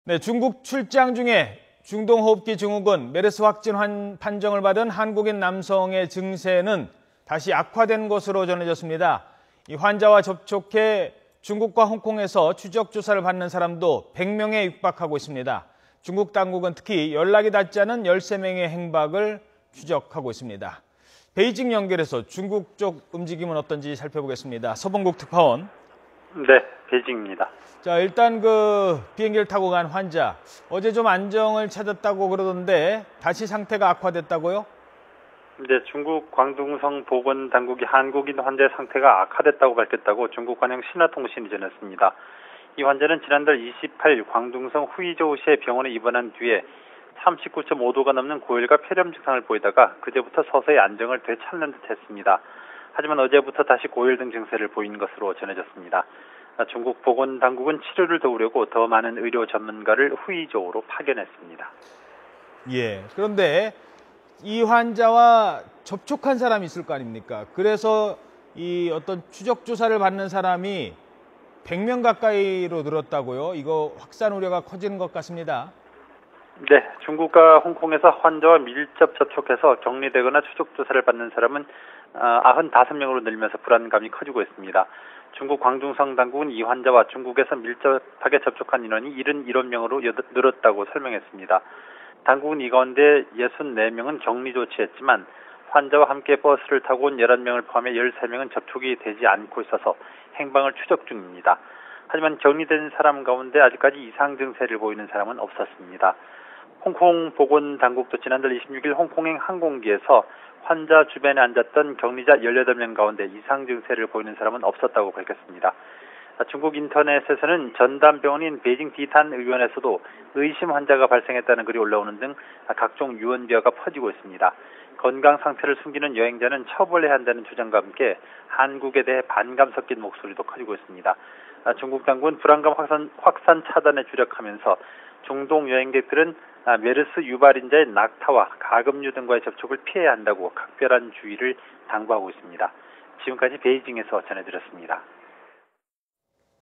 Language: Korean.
네, 중국 출장 중에 중동호흡기 증후군 메르스 확진 판정을 받은 한국인 남성의 증세는 다시 악화된 것으로 전해졌습니다. 이 환자와 접촉해 중국과 홍콩에서 추적 조사를 받는 사람도 100명에 육박하고 있습니다. 중국 당국은 특히 연락이 닿지 않은 13명의 행박을 추적하고 있습니다. 베이징 연결해서 중국 쪽 움직임은 어떤지 살펴보겠습니다. 서봉국 특파원. 네, 베이징입니다. 자, 일단 비행기를 타고 간 환자, 어제 좀 안정을 찾았다고 그러던데 다시 상태가 악화됐다고요? 네, 중국 광둥성 보건당국이 한국인 환자의 상태가 악화됐다고 밝혔다고 중국 관영 신화통신이 전했습니다. 이 환자는 지난달 28일 광둥성 후이저우시의 병원에 입원한 뒤에 39.5도가 넘는 고열과 폐렴 증상을 보이다가 그제부터 서서히 안정을 되찾는 듯 했습니다. 하지만 어제부터 다시 고열 등 증세를 보인 것으로 전해졌습니다. 중국 보건당국은 치료를 도우려고 더 많은 의료 전문가를 후이저우로 파견했습니다. 예, 그런데 이 환자와 접촉한 사람이 있을 거 아닙니까? 그래서 이 어떤 추적 조사를 받는 사람이 100명 가까이로 늘었다고요? 이거 확산 우려가 커지는 것 같습니다. 네, 중국과 홍콩에서 환자와 밀접 접촉해서 격리되거나 추적 조사를 받는 사람은 95명으로 늘면서 불안감이 커지고 있습니다. 중국 광둥성 당국은 이 환자와 중국에서 밀접하게 접촉한 인원이 77명으로 늘었다고 설명했습니다. 당국은 이 가운데 64명은 격리 조치했지만 환자와 함께 버스를 타고 온 11명을 포함해 13명은 접촉이 되지 않고 있어서 행방을 추적 중입니다. 하지만 격리된 사람 가운데 아직까지 이상 증세를 보이는 사람은 없었습니다. 홍콩 보건당국도 지난달 26일 홍콩행 항공기에서 환자 주변에 앉았던 격리자 18명 가운데 이상 증세를 보이는 사람은 없었다고 밝혔습니다. 중국 인터넷에서는 전담병원인 베이징 디탄 의원에서도 의심 환자가 발생했다는 글이 올라오는 등 각종 유언비어가 퍼지고 있습니다. 건강 상태를 숨기는 여행자는 처벌해야 한다는 주장과 함께 한국에 대해 반감 섞인 목소리도 커지고 있습니다. 중국 당국은 불안감 확산 차단에 주력하면서 중동 여행객들은 메르스 유발인자의 낙타와 가금류 등과의 접촉을 피해야 한다고 각별한 주의를 당부하고 있습니다. 지금까지 베이징에서 전해드렸습니다.